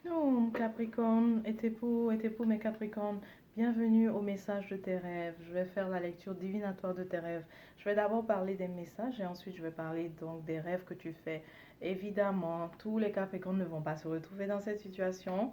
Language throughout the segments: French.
Non, Capricorne, et tes poux, mes Capricornes, bienvenue au message de tes rêves. Je vais faire la lecture divinatoire de tes rêves. Je vais d'abord parler des messages et ensuite je vais parler donc des rêves que tu fais. Évidemment, tous les Capricornes ne vont pas se retrouver dans cette situation,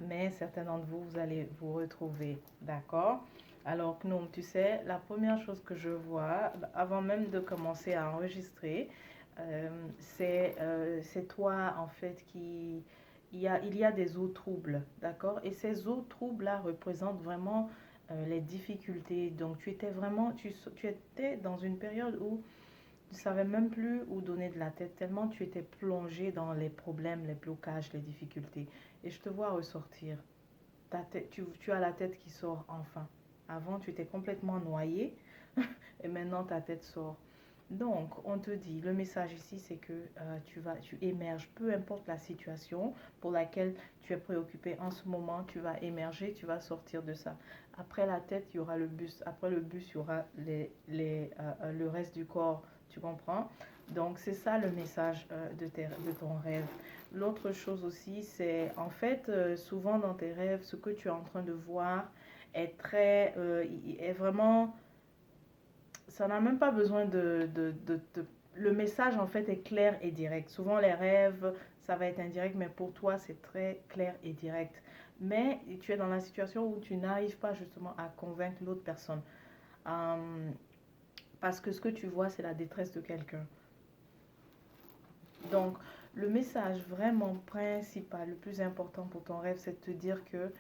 mais certains d'entre vous, vous allez vous retrouver. D'accord? Alors, non, tu sais, la première chose que je vois, avant même de commencer à enregistrer, c'est toi en fait qui il y a des eaux troubles, d'accord? Et ces eaux troubles-là représentent vraiment les difficultés. Donc, tu étais dans une période où tu ne savais même plus où donner de la tête, tellement tu étais plongé dans les problèmes, les blocages, les difficultés. Et je te vois ressortir. Tu as la tête qui sort enfin. Avant, tu étais complètement noyé et maintenant ta tête sort. Donc, on te dit, le message ici, c'est que tu émerges, peu importe la situation pour laquelle tu es préoccupé en ce moment, tu vas émerger, tu vas sortir de ça. Après la tête, il y aura le bus. Après le bus, il y aura le reste du corps. Tu comprends? Donc, c'est ça le message de ton rêve. L'autre chose aussi, c'est en fait, souvent dans tes rêves, ce que tu es en train de voir est vraiment ça n'a même pas besoin le message en fait est clair et direct. Souvent les rêves, ça va être indirect, mais pour toi c'est très clair et direct. Mais tu es dans la situation où tu n'arrives pas justement à convaincre l'autre personne. Euh, Parce que ce que tu vois, c'est la détresse de quelqu'un. Donc, le message vraiment principal, le plus important pour ton rêve, c'est de te dire que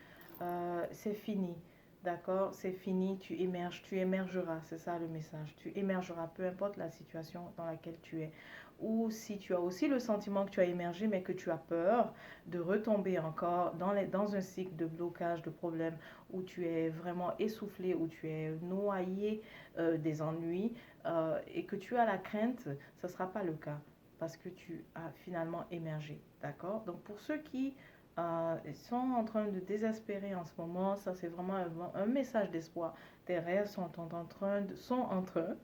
c'est fini. D'accord? C'est fini, tu émerges, tu émergeras. C'est ça le message. Tu émergeras, peu importe la situation dans laquelle tu es. Ou si tu as aussi le sentiment que tu as émergé, mais que tu as peur de retomber encore dans un cycle de blocage, de problèmes, où tu es vraiment essoufflé, où tu es noyé des ennuis, et que tu as la crainte, ce ne sera pas le cas parce que tu as finalement émergé. D'accord? Donc pour ceux qui sont en train de désespérer en ce moment, ça c'est vraiment un message d'espoir. Tes rêves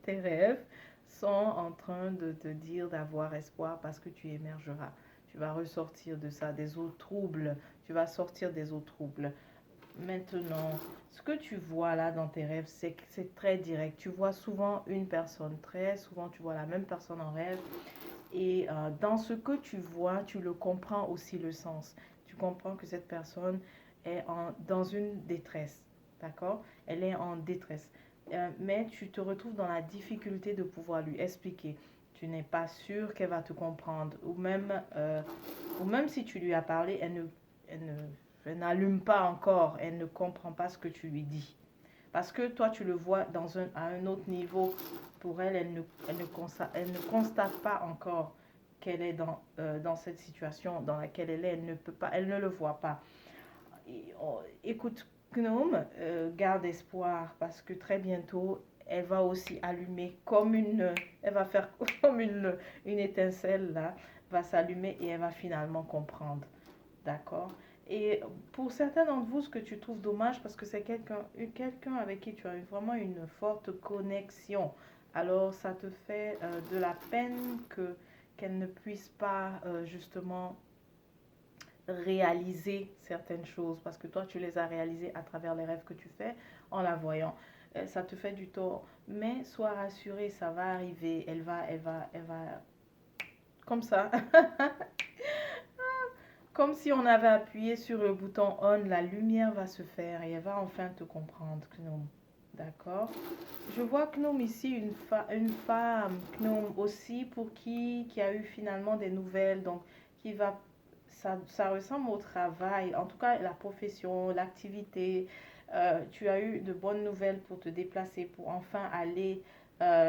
tes rêves sont en train de te dire d'avoir espoir parce que tu émergeras. Tu vas ressortir de ça, des eaux troubles. Tu vas sortir des eaux troubles. Maintenant, ce que tu vois là dans tes rêves, c'est que c'est très direct. Tu vois souvent une personne, très souvent tu vois la même personne en rêve et dans ce que tu vois, tu le comprends aussi le sens. Tu comprends que cette personne dans une détresse. D'accord? Elle est en détresse. Mais tu te retrouves dans la difficulté de pouvoir lui expliquer. Tu n'es pas sûr qu'elle va te comprendre. Ou même si tu lui as parlé, elle ne, elle n'allume pas encore. Elle ne comprend pas ce que tu lui dis. Parce que toi, tu le vois à un autre niveau. Pour elle, elle ne constate pas encore qu'elle est dans cette situation dans laquelle elle est. Elle ne peut pas, elle ne le voit pas. Écoute, Gnome, garde espoir parce que très bientôt, elle va aussi allumer elle va faire comme une étincelle là, va s'allumer et elle va finalement comprendre. D'accord? Et pour certains d'entre vous, ce que tu trouves dommage, parce que c'est quelqu'un avec qui tu as vraiment une forte connexion, alors ça te fait de la peine qu'elle ne puisse pas justement réaliser certaines choses, parce que toi, tu les as réalisées à travers les rêves que tu fais en la voyant. Ça te fait du tort. Mais sois rassuré, ça va arriver. Elle va, comme ça. Comme si on avait appuyé sur le bouton on, la lumière va se faire et elle va enfin te comprendre, Gnome. D'accord? Je vois Gnome ici, une femme, Gnome aussi, pour qui a eu finalement des nouvelles, donc qui va, ça ressemble au travail, en tout cas la profession, l'activité. Tu as eu de bonnes nouvelles pour te déplacer, pour enfin aller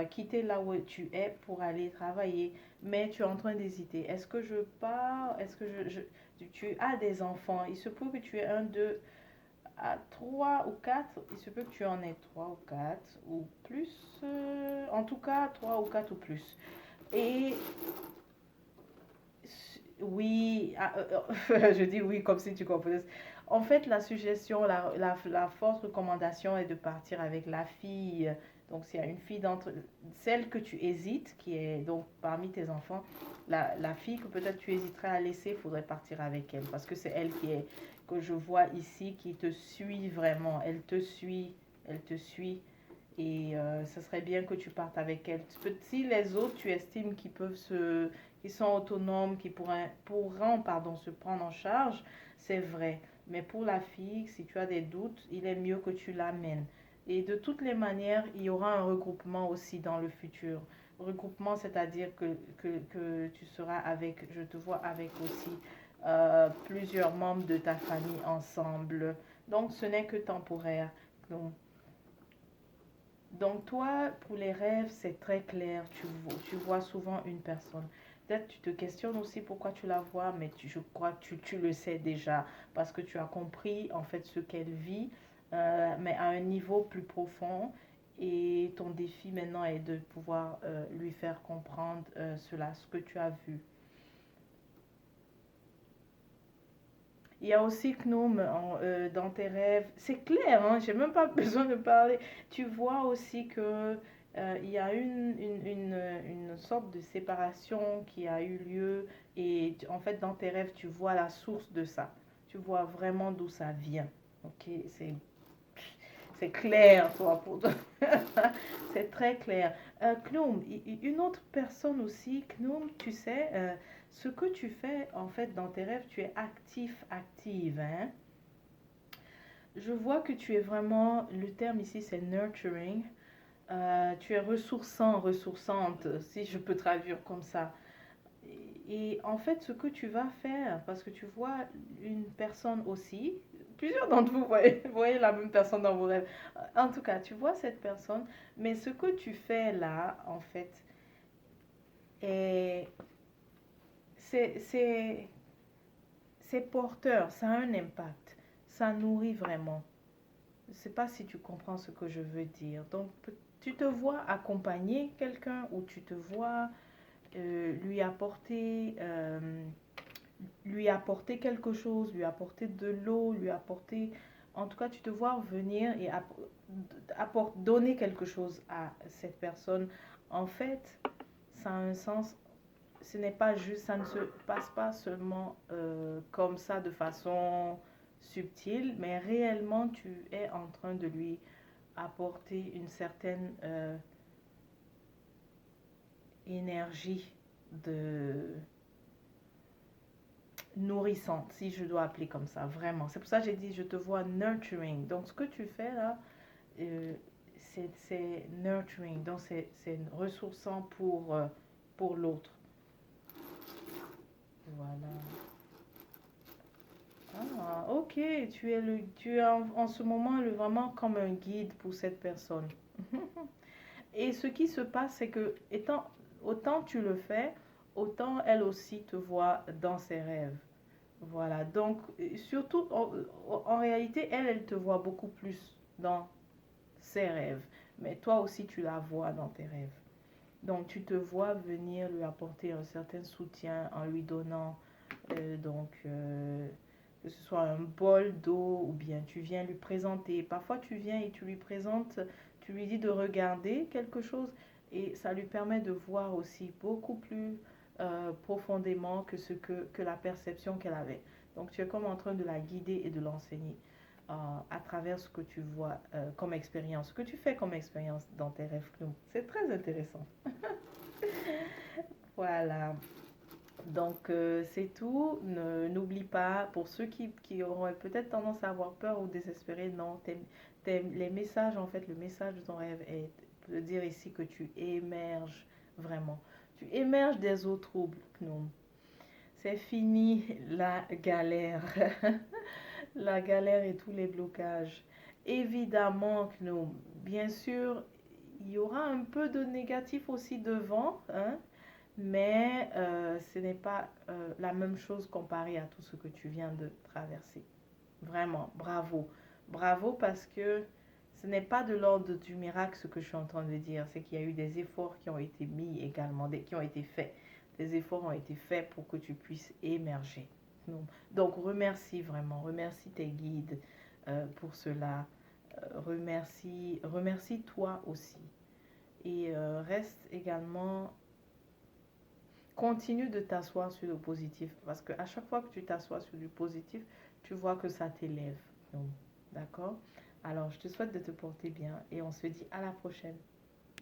quitter là où tu es pour aller travailler, mais tu es en train d'hésiter. Est-ce que je pars? Est-ce que tu as des enfants? Il se peut que tu aies un, deux, à trois ou quatre. Il se peut que tu en aies trois ou quatre ou plus. En tout cas, trois ou quatre ou plus. Et oui, je dis oui comme si tu comprenais. En fait, la suggestion, la forte recommandation est de partir avec la fille. Donc, s'il y a une fille d'entre celle que tu hésites, qui est donc parmi tes enfants, la fille que peut-être tu hésiterais à laisser, il faudrait partir avec elle. Parce que c'est elle qui est, que je vois ici, qui te suit vraiment. Elle te suit, elle te suit. Et ce serait bien que tu partes avec elle. Si les autres, tu estimes qui sont autonomes, pourront, pardon, se prendre en charge, c'est vrai. Mais pour la fille, si tu as des doutes, il est mieux que tu l'amènes. Et de toutes les manières, il y aura un regroupement aussi dans le futur. Regroupement, c'est-à-dire que tu seras avec, je te vois avec aussi plusieurs membres de ta famille ensemble. Donc, ce n'est que temporaire. Donc toi, pour les rêves, c'est très clair. Tu vois souvent une personne. Peut-être tu te questionnes aussi pourquoi tu la vois, mais je crois que tu le sais déjà parce que tu as compris en fait ce qu'elle vit, mais à un niveau plus profond. Et ton défi maintenant est de pouvoir lui faire comprendre cela, ce que tu as vu. Il y a aussi Gnome dans tes rêves. C'est clair, hein, j'ai même pas besoin de parler. Tu vois aussi que il y a une sorte de séparation qui a eu lieu et en fait dans tes rêves tu vois la source de ça. Tu vois vraiment d'où ça vient. Ok, c'est clair, toi, pour toi. C'est très clair. Gnome, une autre personne aussi, Gnome, tu sais, ce que tu fais en fait dans tes rêves, tu es actif, active, hein. Je vois que tu es vraiment, le terme ici c'est nurturing. Tu es ressourçant, ressourçante, si je peux traduire comme ça. Et en fait, ce que tu vas faire, parce que tu vois une personne aussi, plusieurs d'entre vous voyez la même personne dans vos rêves. En tout cas, tu vois cette personne, mais ce que tu fais là, en fait, est, c'est porteur, ça a un impact, ça nourrit vraiment. Je ne sais pas si tu comprends ce que je veux dire. Donc, tu te vois accompagner quelqu'un ou tu te vois lui apporter quelque chose, lui apporter de l'eau, lui apporter... En tout cas, tu te vois venir et donner quelque chose à cette personne. En fait, ça a un sens. Ce n'est pas juste, ça ne se passe pas seulement comme ça de façon subtile, mais réellement tu es en train de lui apporter une certaine énergie de nourrissante, si je dois appeler comme ça, vraiment. C'est pour ça que j'ai dit, je te vois nurturing. Donc, ce que tu fais là, euh, c'est nurturing. Donc, c'est ressourçant pour l'autre. Voilà. Ah, ok. Tu es en ce moment vraiment comme un guide pour cette personne. Et ce qui se passe, c'est que autant tu le fais, autant elle aussi te voit dans ses rêves. Voilà, donc surtout en réalité, elle te voit beaucoup plus dans ses rêves. Mais toi aussi, tu la vois dans tes rêves. Donc tu te vois venir lui apporter un certain soutien en lui donnant que ce soit un bol d'eau ou bien tu viens lui présenter. Parfois tu viens et tu lui présentes, tu lui dis de regarder quelque chose et ça lui permet de voir aussi beaucoup plus profondément que la perception qu'elle avait. Donc tu es comme en train de la guider et de l'enseigner à travers ce que tu vois comme expérience, ce que tu fais comme expérience dans tes rêves. C'est très intéressant. Voilà. Donc, c'est tout. N'oublie pas, pour ceux qui auront peut-être tendance à avoir peur ou désespérer, non, les messages, en fait, le message de ton rêve est de dire ici que tu émerges vraiment. Tu émerges des eaux troubles, non. C'est fini la galère. La galère et tous les blocages. Évidemment que non. Bien sûr, il y aura un peu de négatif aussi devant, hein, mais ce n'est pas la même chose comparé à tout ce que tu viens de traverser. Vraiment, bravo. Bravo parce que ce n'est pas de l'ordre du miracle ce que je suis en train de dire, c'est qu'il y a eu des efforts qui ont été mis également, qui ont été faits. Des efforts ont été faits pour que tu puisses émerger. Donc remercie vraiment, remercie tes guides pour cela. Remercie toi aussi. Et reste également, continue de t'asseoir sur le positif. Parce qu'à chaque fois que tu t'assois sur du positif, tu vois que ça t'élève. Donc, d'accord? Alors, je te souhaite de te porter bien et on se dit à la prochaine.